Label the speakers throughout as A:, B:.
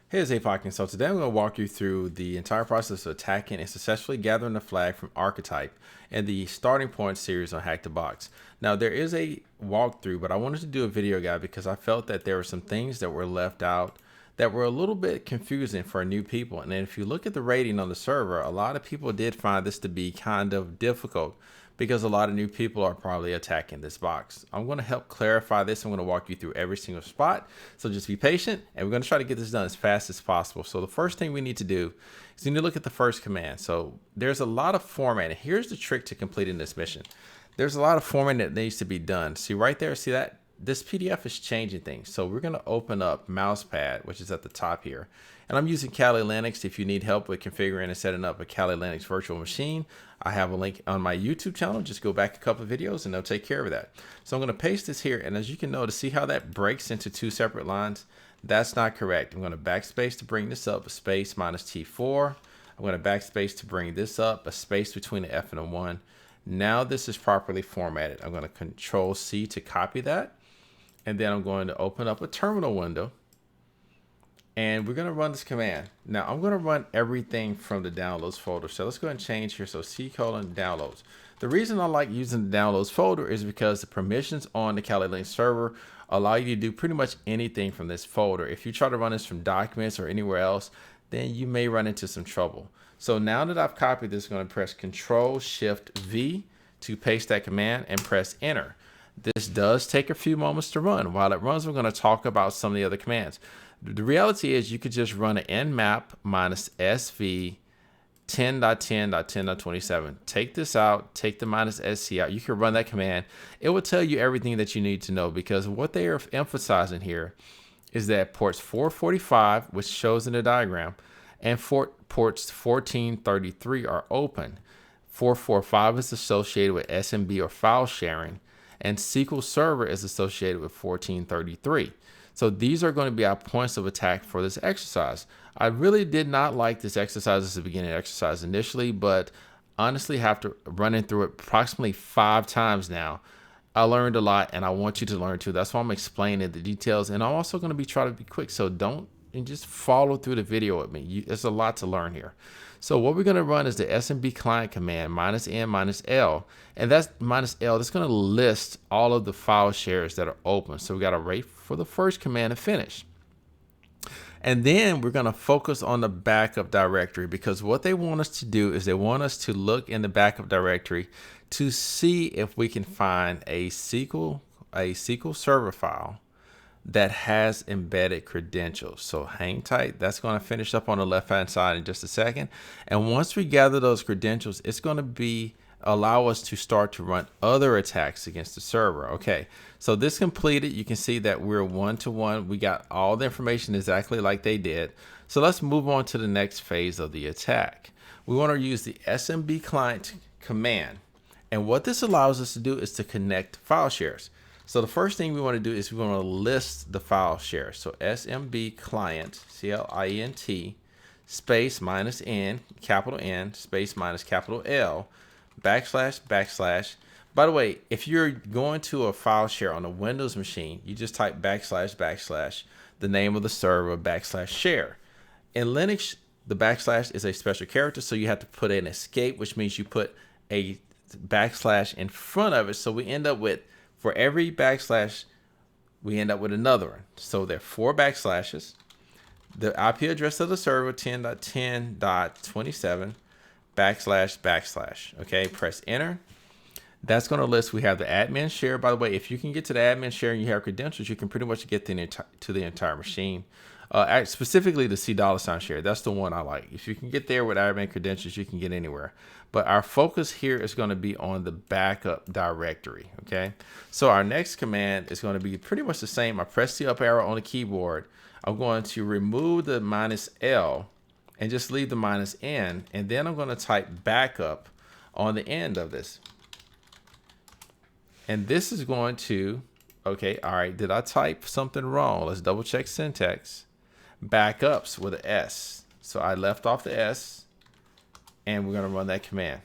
A: Here's Apoc, and so today I'm going to walk you through the entire process of attacking and successfully gathering the flag from Archetype and the starting point series on Hack the Box. Now there is a walkthrough, but I wanted to do a video guide because I felt that there were some things that were left out that were a little bit confusing for new people. And then if you look at the rating on the server, a lot of people did find this to be kind of difficult because a lot of new people are probably attacking this box. I'm going to help clarify this. I'm going to walk you through every single spot. So just be patient, and we're going to try to get this done as fast as possible. So the first thing we need to do is we need to look at the first command. So there's a lot of formatting. Here's the trick to completing this mission. There's a lot of formatting that needs to be done. See right there, see that? This PDF is changing things. So we're going to open up Mousepad, which is at the top here. And I'm using Kali Linux. If you need help with configuring and setting up a Kali Linux virtual machine, I have a link on my YouTube channel. Just go back a couple of videos and they'll take care of that. So I'm going to paste this here. And as you can notice, see how that breaks into two separate lines? That's not correct. I'm going to backspace to bring this up, a space minus T4. I'm going to backspace to bring this up, a space between the F and a 1. Now this is properly formatted. I'm going to Control C to copy that. And then I'm going to open up a terminal window. And we're going to run this command. Now I'm going to run everything from the downloads folder. So let's go ahead and change here. So C:\downloads. The reason I like using the downloads folder is because the permissions on the Kali Linux server allow you to do pretty much anything from this folder. If you try to run this from documents or anywhere else, then you may run into some trouble. So now that I've copied this, I'm going to press Control-Shift-V to paste that command and press enter. This does take a few moments to run. While it runs, we're going to talk about some of the other commands. The reality is you could just run an nmap minus sv 10.10.10.27. Take this out, take the minus sc out. You can run that command. It will tell you everything that you need to know, because what they are emphasizing here is that ports 445, which shows in the diagram, and ports 1433 are open. 445 is associated with SMB or file sharing, and SQL Server is associated with 1433. So these are going to be our points of attack for this exercise. I really did not like this exercise as a beginning exercise initially, but honestly, after running through it approximately 5 times now, I learned a lot, and I want you to learn too. That's why I'm explaining the details, and I'm also going to be trying to be quick. So don't just follow through the video with me. There's a lot to learn here. So what we're going to run is the SMB client command -n -l, and that's -l. That's going to list all of the file shares that are open. So we got to wait for the first command to finish. And then we're going to focus on the backup directory, because what they want us to do is they want us to look in the backup directory to see if we can find a SQL Server file that has embedded credentials. So hang tight. That's going to finish up on the left hand side in just a second. And once we gather those credentials, it's going to allow us to start to run other attacks against the server. Okay, so this completed. You can see that we're 1-to-1. We got all the information exactly like they did. So let's move on to the next phase of the attack. We want to use the SMB client command. And what this allows us to do is to connect file shares. So the first thing we want to do is we want to list the file shares. So SMB client, CLIENT, space -n, capital N, space minus capital L, //. By the way, if you're going to a file share on a Windows machine, you just type // the name of the server /share. In Linux, the / is a special character, so you have to put an escape, which means you put a / in front of it. So we end up with, for every /, we end up with another one. So there are 4 backslashes. The IP address of the server, 10.10.27 //. Okay, press enter. That's going to list, we have the admin share. By the way, if you can get to the admin share and you have credentials, you can pretty much get to the entire machine. Specifically the $$ share. That's the one I like. If you can get there with admin credentials, you can get anywhere. But our focus here is going to be on the backup directory. Okay, so our next command is going to be pretty much the same. I press the up arrow on the keyboard. I'm going to remove the -l and just leave the -n, and then I'm going to type backup on the end of this. And this is going to, okay, all right, did I type something wrong? Let's double check syntax. Backups with an S. So I left off the S, and we're going to run that command.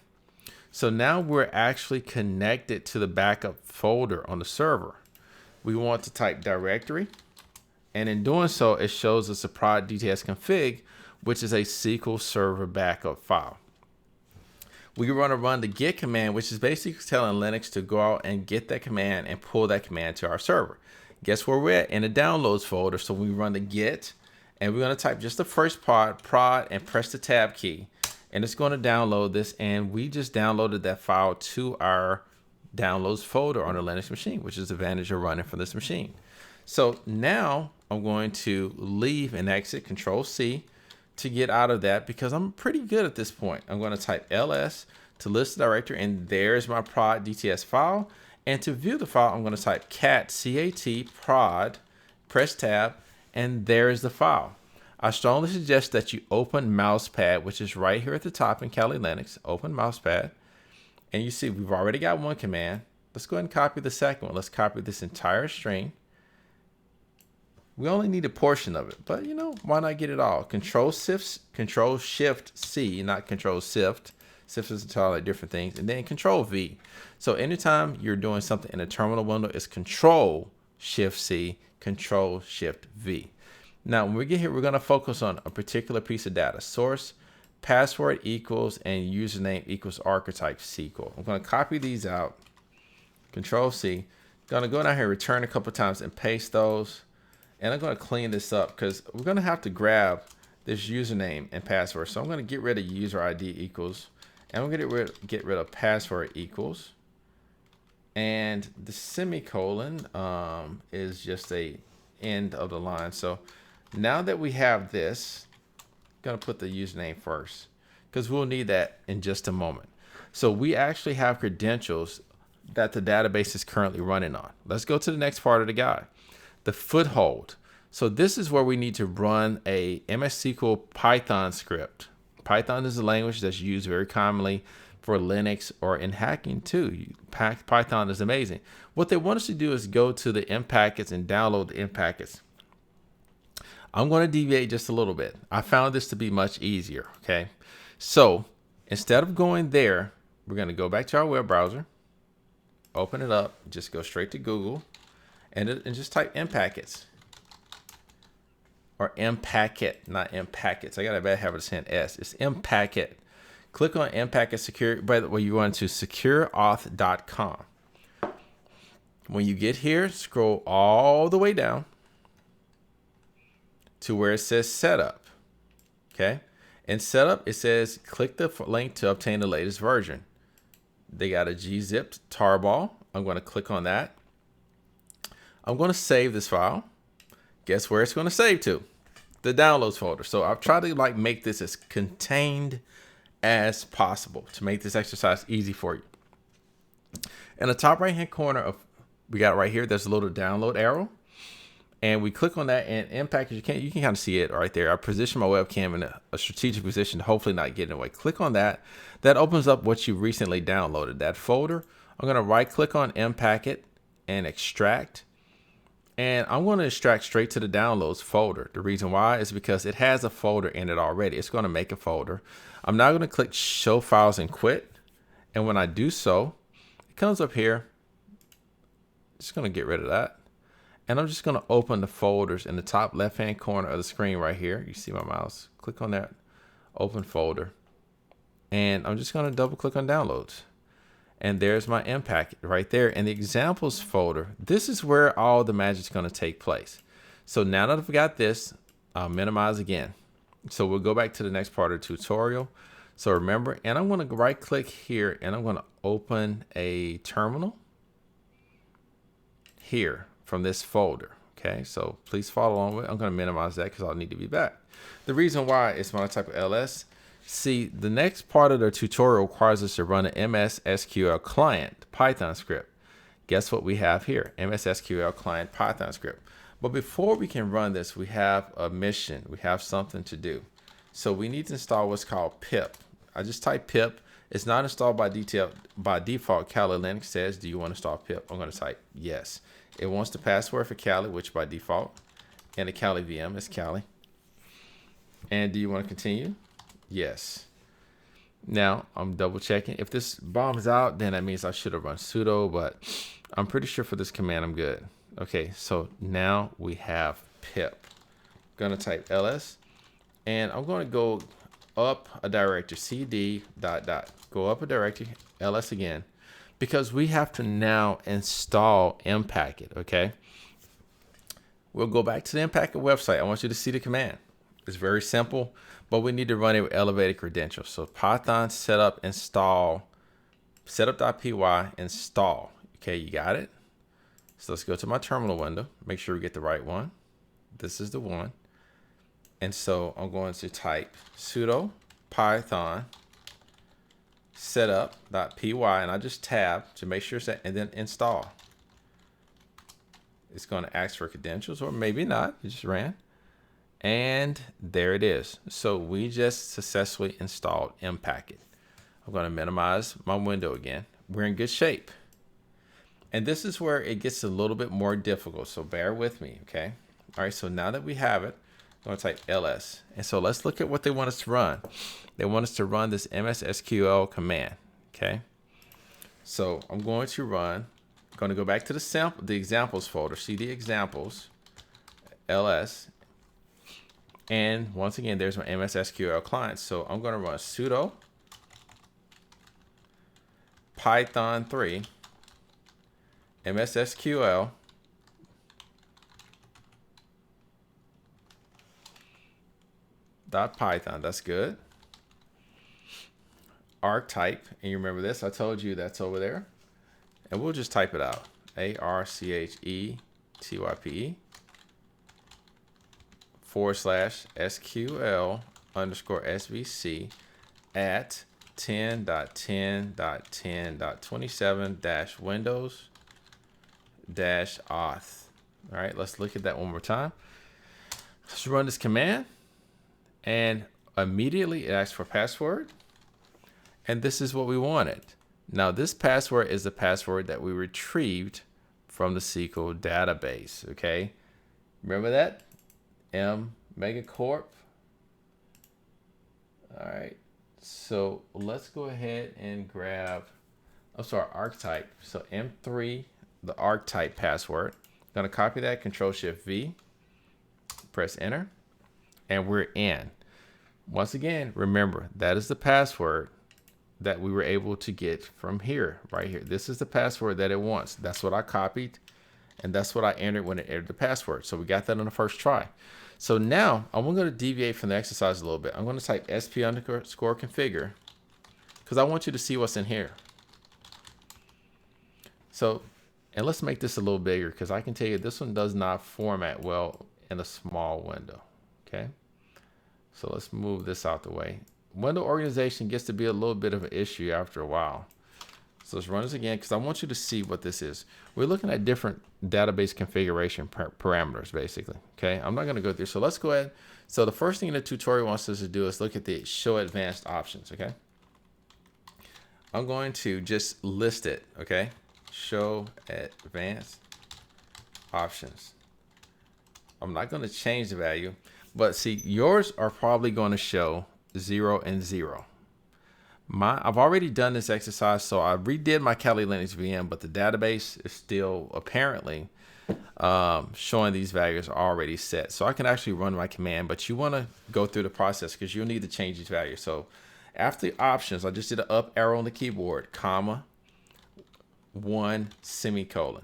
A: So now we're actually connected to the backup folder on the server. We want to type directory And in doing so, it shows us a prod DTS config, which is a SQL Server backup file. We want to run the get command, which is basically telling Linux to go out and get that command and pull that command to our server. Guess where we're at? In the downloads folder. So we run the get, and we're going to type just the first prod, and press the tab key. And it's going to download this, and we just downloaded that file to our downloads folder on the Linux machine, which is the advantage of running from this machine. So now I'm going to leave and exit, Control C, to get out of that because I'm pretty good at this point. I'm going to type ls to list the directory, and there's my prod DTS file. And to view the file, I'm going to type cat prod, press tab, and there's the file. I strongly suggest that you open Mousepad, which is right here at the top in Kali Linux. Open Mousepad, and you see we've already got one command. Let's go ahead and copy the second one. Let's copy this entire string. We only need a portion of it, but you know, why not get it all? Control Shift C, not Control Shift. Shift is entirely different things, and then Control V. So anytime you're doing something in a terminal window, it's Control Shift C, Control Shift V. Now, when we get here, we're going to focus on a particular piece of data. Source, password equals, and username equals archetype SQL. I'm going to copy these out. Control C. Going to go down here, return a couple times, and paste those. And I'm going to clean this up because we're going to have to grab this username and password. So I'm going to get rid of user ID equals, and I'm going to get rid of password equals. And the semicolon is just a end of the line. So now that we have this, I'm going to put the username first because we'll need that in just a moment. So we actually have credentials that the database is currently running on. Let's go to the next part of the guide, the foothold. So this is where we need to run a mssql Python script. Python is a language that's used very commonly for Linux or in hacking too. Python is amazing. What they want us to do is go to the M packets and download the M packets. I'm going to deviate just a little bit. I found this to be much easier. Okay. So instead of going there, we're going to go back to our web browser, open it up, just go straight to Google and just type M packets or M packet, not M packets. I got a bad habit of saying S. It's M packet. Click on M packet secure. By the way, you go into secureauth.com. When you get here, scroll all the way down to where it says setup. Okay. In setup, it says click the link to obtain the latest version. They got a gzip tarball. I'm going to click on that. I'm going to save this file. Guess where it's going to save to? The downloads folder. So I've tried to make this as contained as possible to make this exercise easy for you. In the top right hand corner of we got right here, there's a little download arrow. And we click on that, and M package, you can kind of see it right there. I position my webcam in a strategic position to hopefully not get in the way. Click on that. That opens up what you recently downloaded, that folder. I'm going to right click on M packet and extract. And I'm going to extract straight to the downloads folder. The reason why is because it has a folder in it already. It's going to make a folder. I'm now going to click show files and quit. And when I do so, it comes up here. Just going to get rid of that. And I'm just going to open the folders in the top left-hand corner of the screen right here. You see my mouse. Click on that open folder. And I'm just going to double click on downloads. And there's my M packet right there in the examples folder. This is where all the magic's going to take place. So now that I've got this, I'll minimize again. So we'll go back to the next part of the tutorial. So remember, and I'm going to right click here and I'm going to open a terminal here from this folder. Okay, so please follow along with it. I'm going to minimize that because I'll need to be back. The reason why is when I type ls, see, the next part of the tutorial requires us to run an mssqlclient Python script. Guess what we have here? mssqlclient Python script. But before we can run this, we have a mission. We have something to do. So we need to install what's called pip. I just type pip. It's not installed by default. Kali Linux says, do you want to install pip? I'm going to type yes. It wants the password for Kali, which by default, and the Kali VM is Kali. And do you want to continue? Yes. Now I'm double checking. If this bombs out, then that means I should have run sudo, but I'm pretty sure for this command I'm good. Okay, so now we have pip. I'm going to type ls, and I'm going to go up a directory, cd ... Go up a directory, ls again, because we have to now install mpacket, okay? We'll go back to the mpacket website. I want you to see the command. It's very simple, but we need to run it with elevated credentials. So Python setup install, setup.py install. Okay, you got it? So let's go to my terminal window. Make sure we get the right one. This is the one. And so I'm going to type sudo python setup.py, and I just tab to make sure it's that, and then install. It's going to ask for credentials, or maybe not. It just ran. And there it is. So we just successfully installed mpacket. I'm going to minimize my window again. We're in good shape. And this is where it gets a little bit more difficult, so bear with me, okay? All right, so now that we have it, I'm going to type ls. And so let's look at what they want us to run. They want us to run this mssql command, okay? So I'm going to go back to the examples folder, cd examples, ls, and once again, there's my mssql client. So I'm going to run sudo python 3 mssql .python. That's good. Archetype, and you remember this, I told you that's over there, and we'll just type it out. archetype /SQL_SVC at 10.10.10.27-Windows-auth. All right, let's look at that one more time. Let's run this command, and immediately it asks for password. And this is what we wanted. Now, this password is the password that we retrieved from the SQL database, okay? Remember that? megacorp. All right, so let's go ahead and grab, archetype. So M3, the archetype password. I'm gonna copy that, Control-Shift-V, press enter, and we're in. Once again, remember, that is the password that we were able to get from here, right here. This is the password that it wants. That's what I copied, and that's what I entered when it entered the password. So we got that on the first try. So now I'm going to deviate from the exercise a little bit. I'm going to type sp_configure because I want you to see what's in here. So, and let's make this a little bigger because I can tell you this one does not format well in a small window. Okay. So let's move this out the way. Window organization gets to be a little bit of an issue after a while. So let's run this again because I want you to see what this is. We're looking at different database configuration parameters, basically. Okay, I'm not going to go through. So let's go ahead. So the first thing the tutorial wants us to do is look at the show advanced options. Okay, I'm going to just list it. Okay, show advanced options. I'm not going to change the value, but see, yours are probably going to show 0 and 0. I've already done this exercise, so I redid my Kali Linux VM, but the database is still apparently showing these values are already set. So I can actually run my command, but you want to go through the process because you'll need to change these values. So after the options, I just did an up arrow on the keyboard, comma, 1 semicolon.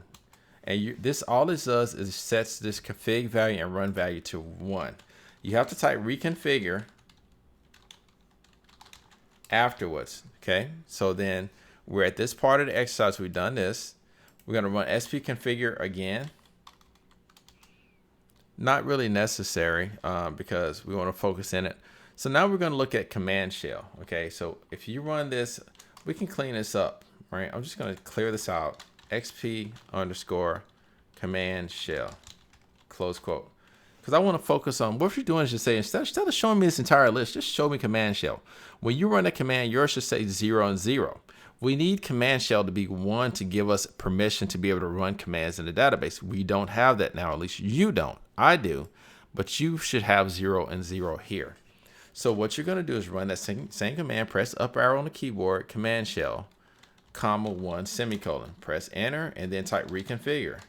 A: And all this does is sets this config value and run value to 1. You have to type reconfigure afterwards. Okay, so then we're at this part of the exercise. We've done this. We're going to run sp_configure again. Not really necessary because we want to focus in it. So now we're going to look at command shell. Okay, so if you run this, we can clean this up, right? I'm just going to clear this out. xp_command shell, close quote. Because I want to focus on what you're doing is just say, instead of showing me this entire list, just show me command shell. When you run a command, yours should say 0 and 0. We need command shell to be 1 to give us permission to be able to run commands in the database. We don't have that now, at least you don't. I do, but you should have 0 and 0 here. So what you're going to do is run that same command, press up arrow on the keyboard, command shell, comma 1 semicolon, press enter, and then type reconfigure.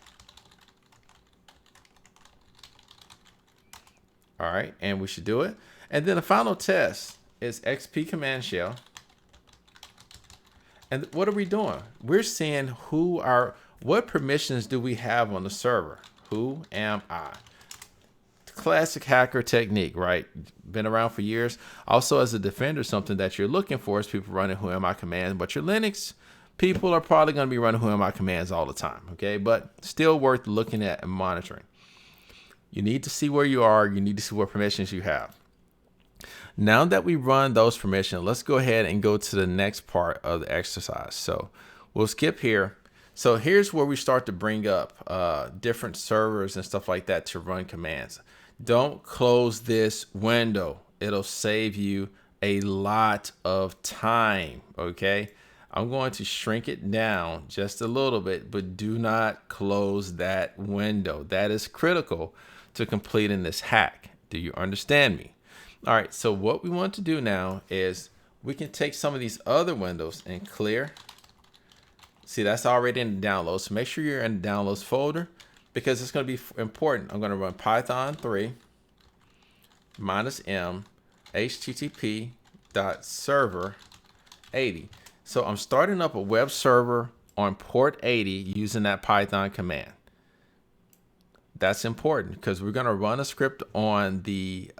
A: All right, and we should do it. And then the final test is XP command shell. And what are we doing? We're seeing what permissions do we have on the server? Who am I? Classic hacker technique, right? Been around for years. Also, as a defender, something that you're looking for is people running who am I commands, but your Linux people are probably going to be running who am I commands all the time, okay? But still worth looking at and monitoring. You need to see where you are. You need to see what permissions you have. Now that we run those permissions, let's go ahead and go to the next part of the exercise. So we'll skip here. So here's where we start to bring up different servers and stuff like that to run commands. Don't close this window. It'll save you a lot of time, okay? I'm going to shrink it down just a little bit, but do not close that window. That is critical to completing this hack. Do you understand me? All right, so what we want to do now is we can take some of these other windows and clear. See, that's already in the downloads. So make sure you're in the downloads folder because it's going to be important. I'm going to run Python 3 -m http.server 80. So I'm starting up a web server on port 80 using that Python command. That's important because we're going to run a script on the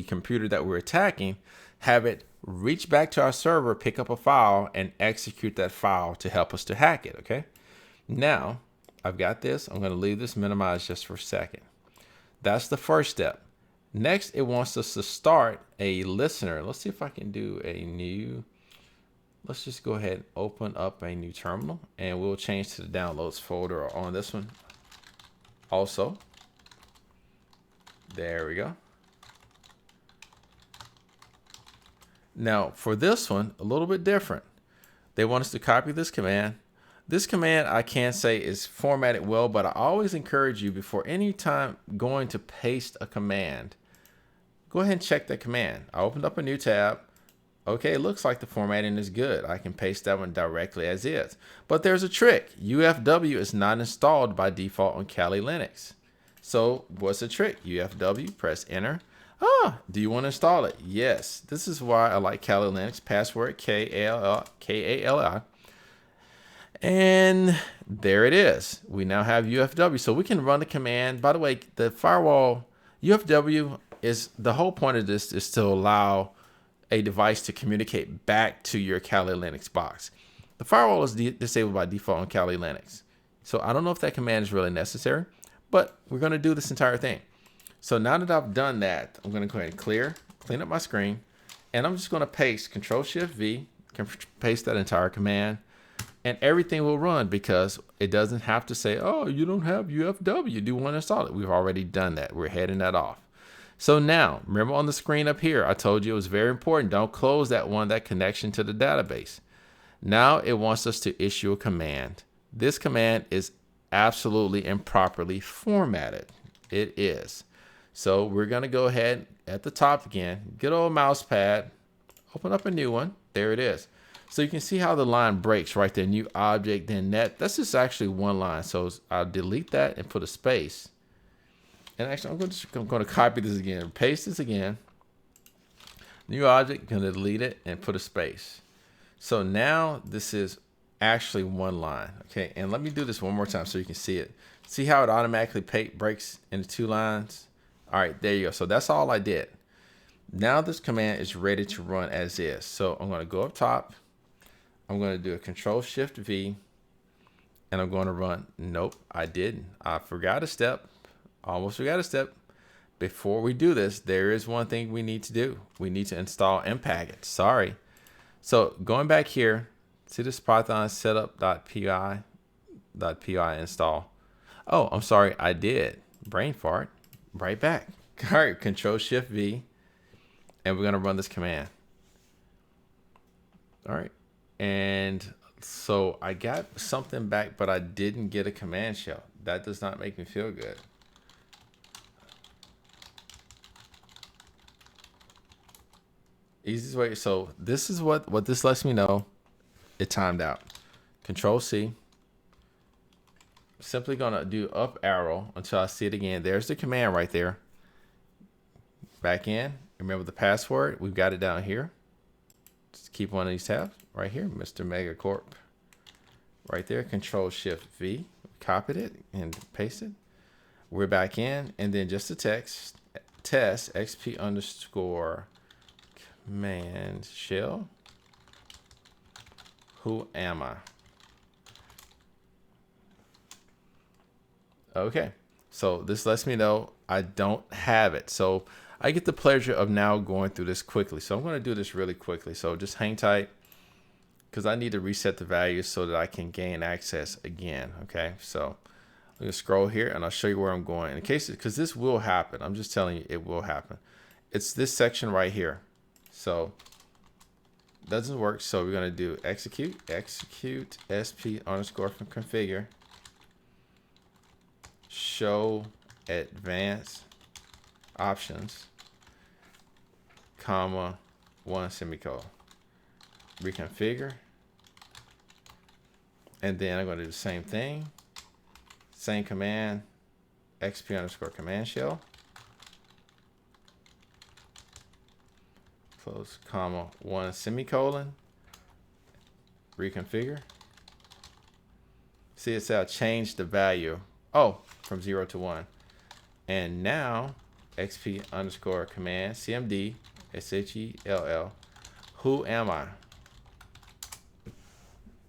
A: computer that we're attacking, have it reach back to our server, pick up a file, and execute that file to help us to hack it, okay? Now, I've got this. I'm going to leave this minimized just for a second. That's the first step. Next, it wants us to start a listener. Let's see if I can do a new... Let's just go ahead and open up a new terminal, and we'll change to the downloads folder on this one. Also, there we go. Now for this one, a little bit different. They want us to copy this command. This command I can't say is formatted well, but I always encourage you before any time going to paste a command, go ahead and check that command. I opened up a new tab. Okay, it looks like the formatting is good. I can paste that one directly as is. But there's a trick. UFW is not installed by default on Kali Linux. So what's the trick? UFW, press enter. Do you want to install it? Yes. This is why I like Kali Linux. Password Kali. And there it is. We now have UFW. So we can run the command. By the way, the firewall, UFW is, the whole point of this is to allow a device to communicate back to your Kali Linux box. The firewall is disabled by default on Kali Linux. So I don't know if that command is really necessary, but we're going to do this entire thing. So now that I've done that, I'm going to go ahead and clean up my screen, and I'm just going to paste Control-Shift-V, paste that entire command, and everything will run because it doesn't have to say, oh, you don't have UFW. Do you want to install it? We've already done that. We're heading that off. So now, remember on the screen up here, I told you it was very important. Don't close that connection to the database. Now it wants us to issue a command. This command is absolutely improperly formatted. It is. So we're going to go ahead at the top again, good old mouse pad, open up a new one. There it is. So you can see how the line breaks right there. New object, then net. This is actually one line. So I'll delete that and put a space. And actually, I'm going to copy this again, paste this again. New object, going to delete it and put a space. So now this is actually one line. Okay, and let me do this one more time so you can see it. See how it automatically breaks into two lines? All right, there you go. So that's all I did. Now this command is ready to run as is. So I'm going to go up top. I'm going to do a Control-Shift-V, and I'm going to run. Nope, I didn't. I forgot a step. Almost forgot a step. Before we do this, there is one thing we need to do. We need to install mpackage. Sorry. So going back here to this Python setup.py install. Oh, I'm sorry, I did. Brain fart. Right back. All right, Control-Shift-V, and we're going to run this command. All right. And so I got something back, but I didn't get a command shell. That does not make me feel good. Easiest way. So this is what this lets me know. It timed out. Control-C. Simply going to do up arrow until I see it again. There's the command right there. back in. Remember the password, we've got it down here. Just keep one of these tabs right here, Mr. Megacorp. Right there, Control-Shift-V, copied it and paste it. We're back in, and then just the text, test xp_command shell. Who am I? Okay, so this lets me know I don't have it. So I get the pleasure of now going through this quickly. So I'm going to do this really quickly. So just hang tight, because I need to reset the values so that I can gain access again. Okay, so I'm going to scroll here and I'll show you where I'm going in case, because this will happen. I'm just telling you it will happen. It's this section right here. So doesn't work. So we're going to do execute sp_configure show advanced options, comma, 1 semicolon, reconfigure, and then I'm going to do the same thing, same command, xp_command shell, close, comma, 1 semicolon, reconfigure. See, it's how change the value, from 0 to 1. And now xp_command cmd shell, who am I?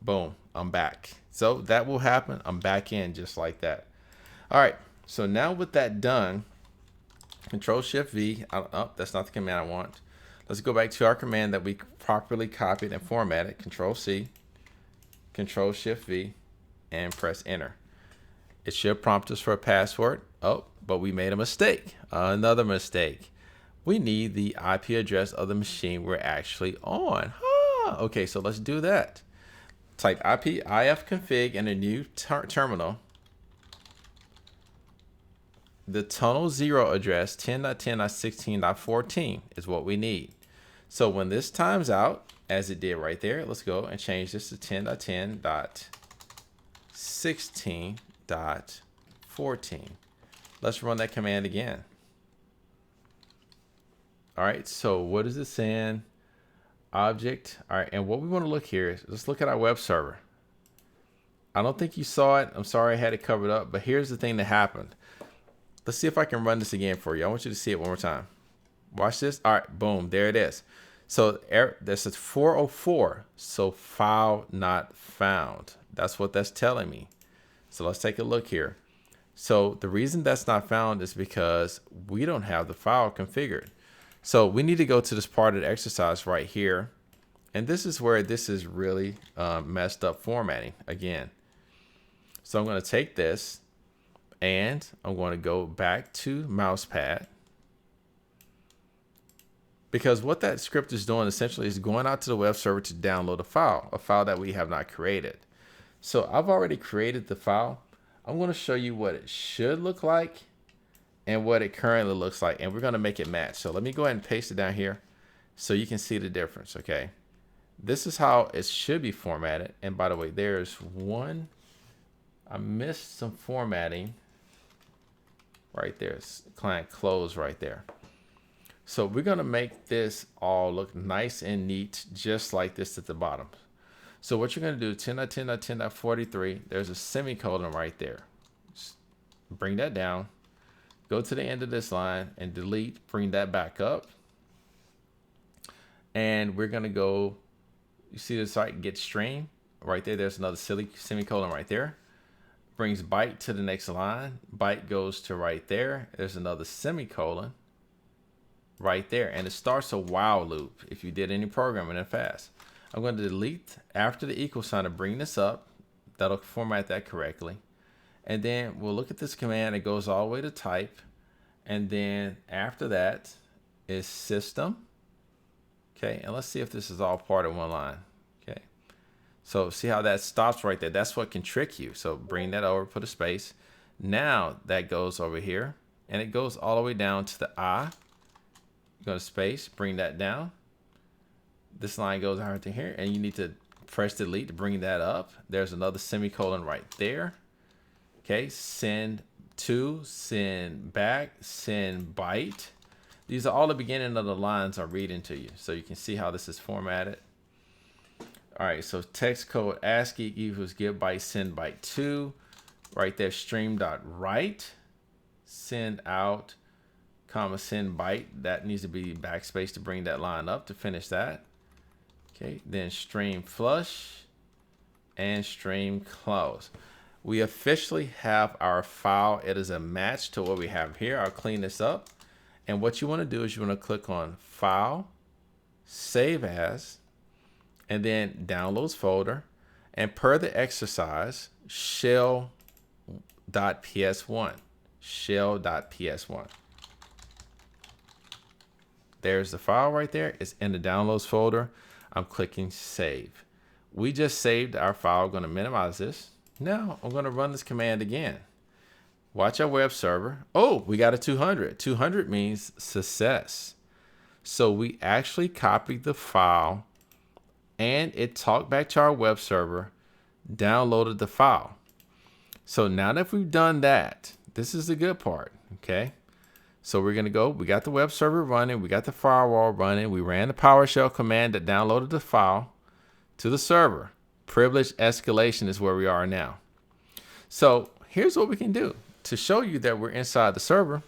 A: Boom, I'm back. So that will happen. I'm back in just like that. All right, so now with that done, Control-Shift-V, that's not the command I want. Let's go back to our command that we properly copied and formatted. Control-C, Control-Shift-V, and press enter. It should prompt us for a password. Oh, but we made a mistake. Another mistake. We need the IP address of the machine we're actually on. Okay, so let's do that. Type IP ifconfig in a new terminal. The tunnel 0 address 10.10.16.14 is what we need. So when this times out, as it did right there, let's go and change this to 10.10.16.14. Let's run that command again. All right, so what is it saying? Object. All right, and what we want to look here is, let's look at our web server. I don't think you saw it. I'm sorry I had it covered up, but here's the thing that happened. Let's see if I can run this again for you. I want you to see it one more time. Watch this. All right, boom, there it is. So this is 404, so file not found. That's what that's telling me. So let's take a look here. So the reason that's not found is because we don't have the file configured. So we need to go to this part of the exercise right here. And this is where this is really messed up formatting again. So I'm going to take this and I'm going to go back to mousepad. Because what that script is doing essentially is going out to the web server to download a file that we have not created. So I've already created the file. I'm going to show you what it should look like and what it currently looks like, and we're going to make it match. So let me go ahead and paste it down here so you can see the difference. Okay, this is how it should be formatted. And by the way, there's one, I missed some formatting right there. It's client close right there. So we're going to make this all look nice and neat, just like this at the bottom. So what you're going to do, 10.10.10.43, there's a semicolon right there. Just bring that down, go to the end of this line and delete, bring that back up. And we're going to go, you see the site get stream right there. There's another semicolon right there. Brings byte to the next line. Byte goes to right there. There's another semicolon right there. And it starts a while loop if you did any programming in fast. I'm going to delete after the equal sign to bring this up. That'll format that correctly. And then we'll look at this command. It goes all the way to type. And then after that is system. Okay, and let's see if this is all part of one line. Okay, so see how that stops right there. That's what can trick you. So bring that over, put a space. Now that goes over here. And it goes all the way down to the I. Go to space, bring that down. This line goes out to here, and you need to press delete to bring that up. There's another semicolon right there. Okay, send to, send back, send byte. These are all the beginning of the lines I'm reading to you, so you can see how this is formatted. All right, so text code ASCII equals get byte, send byte 2. Right there, stream.write, send out, comma, send byte. That needs to be backspace to bring that line up to finish that. Okay, then stream flush and stream close. We officially have our file. It is a match to what we have here. I'll clean this up. And what you want to do is you want to click on File, Save As, and then Downloads folder. And per the exercise, shell.ps1. Shell.ps1. There's the file right there. It's in the Downloads folder. I'm clicking Save. We just saved our file. I'm going to minimize this. Now I'm going to run this command again. Watch our web server. Oh, we got a 200. 200 means success. So we actually copied the file and it talked back to our web server, downloaded the file. So now that we've done that, this is the good part, okay? So we're going to go, we got the web server running, we got the firewall running, we ran the PowerShell command that downloaded the file to the server. Privilege escalation is where we are now. So here's what we can do. To show you that we're inside the server,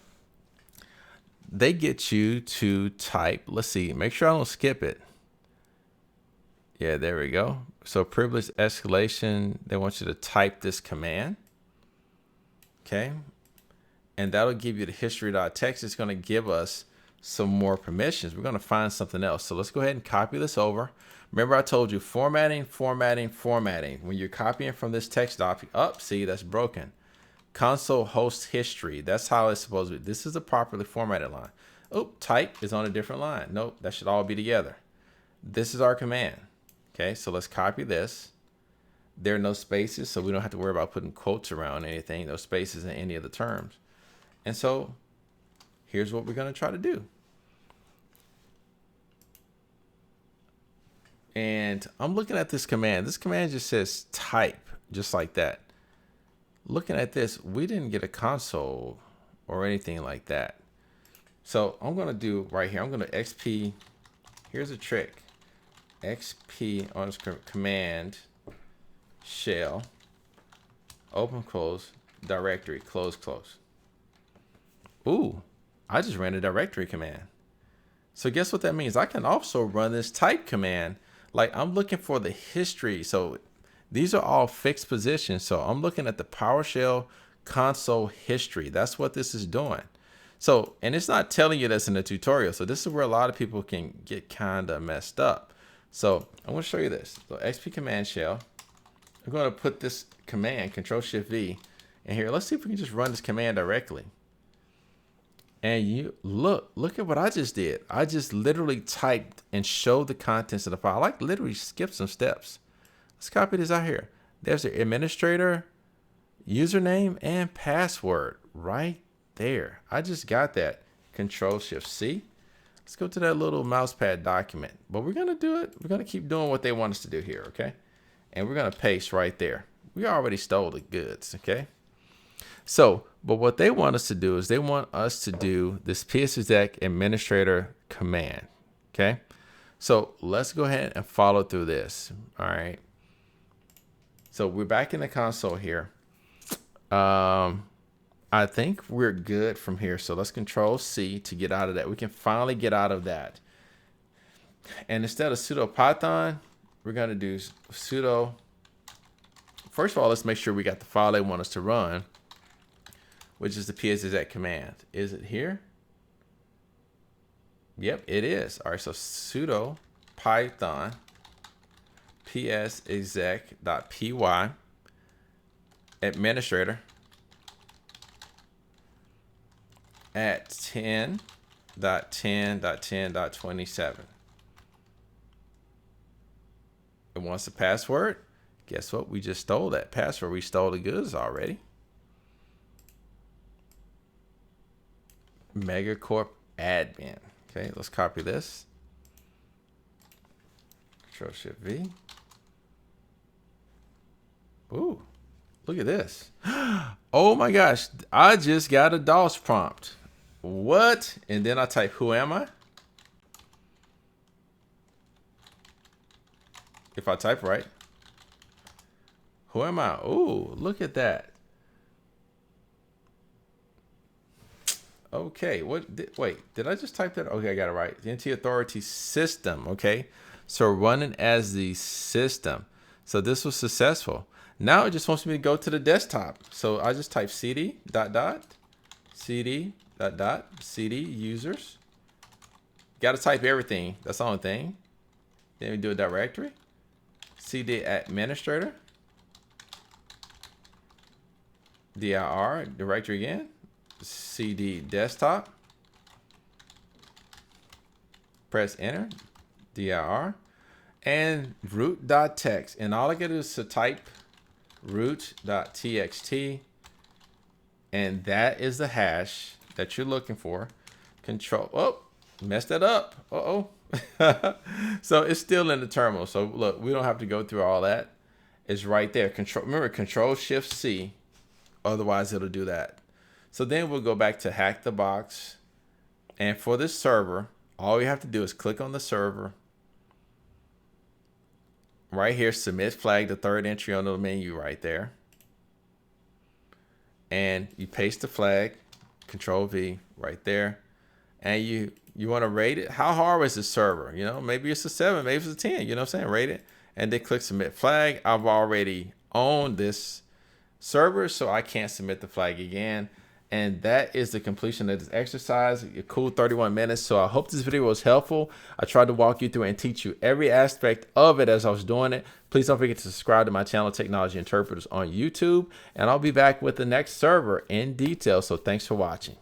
A: they get you to type, let's see, make sure I don't skip it. Yeah, there we go. So privilege escalation, they want you to type this command. Okay. And that'll give you the history.txt. It's going to give us some more permissions. We're going to find something else. So let's go ahead and copy this over. Remember I told you formatting, formatting, formatting. When you're copying from this text document, see, that's broken. Console host history. That's how it's supposed to be. This is a properly formatted line. Oh, type is on a different line. Nope, that should all be together. This is our command. Okay, so let's copy this. There are no spaces, so we don't have to worry about putting quotes around anything, no spaces in any of the terms. And so here's what we're going to try to do. And I'm looking at this command. This command just says type, just like that. Looking at this, we didn't get a console or anything like that. So I'm going to do right here, I'm going to XP. Here's a trick. XP on command shell, open, close, directory, close, close. Ooh, I just ran a directory command. So guess what that means? I can also run this type command. Like I'm looking for the history. So these are all fixed positions. So I'm looking at the PowerShell console history. That's what this is doing. So, and it's not telling you this in the tutorial. So this is where a lot of people can get kind of messed up. So I'm going to show you this. So XP command shell. I'm going to put this command, Control-Shift-V, in here. Let's see if we can just run this command directly. And you look at what I just did. I just literally typed and showed the contents of the file. I like literally skipped some steps. Let's copy this out here. There's the administrator, username, and password right there. I just got that. Control-Shift-C. Let's go to that little mousepad document. But we're going to do it. We're going to keep doing what they want us to do here, okay? And we're going to paste right there. We already stole the goods, okay? So, but what they want us to do is they want us to do this psexec administrator command, okay? So let's go ahead and follow through this, all right? So we're back in the console here. I think we're good from here. So let's Control-C to get out of that. We can finally get out of that. And instead of sudo python, we're going to do sudo. First of all, let's make sure we got the file they want us to run, which is the psexec command. Is it here? Yep, it is. All right, so sudo python psexec.py administrator at 10.10.10.27. It wants the password. Guess what? We just stole that password. We stole the goods already. Megacorp admin. Okay, let's copy this. Control-Shift-V. Ooh, look at this. Oh my gosh, I just got a DOS prompt. what? And then I type, who am I? If I type right. Who am I? Oh, look at that. Okay, wait, did I just type that? Okay, I got it right. The NT Authority system, okay? So running as the system. So this was successful. Now it just wants me to go to the desktop. So I just type cd cd cd users. Got to type everything. That's the only thing. Then we do a directory. cd administrator. dir directory again. cd desktop. Press enter. dir. And root.txt. And all I gotta do is to type root.txt. And that is the hash that you're looking for. Control. Oh, messed that up. Uh-oh. So it's still in the terminal. So look, we don't have to go through all that. It's right there. Remember, Control Shift C. Otherwise, it'll do that. So then we'll go back to Hack the Box. And for this server, all we have to do is click on the server. Right here, submit flag, the third entry on the menu right there. And you paste the flag, Control V right there. And you want to rate it. How hard is the server? You know, maybe it's a 7, maybe it's a 10, you know what I'm saying? Rate it. And then click submit flag. I've already owned this server, so I can't submit the flag again. And that is the completion of this exercise. A cool 31 minutes. So I hope this video was helpful. I tried to walk you through and teach you every aspect of it as I was doing it. Please don't forget to subscribe to my channel, Technology Interpreters on YouTube. And I'll be back with the next server in detail. So thanks for watching.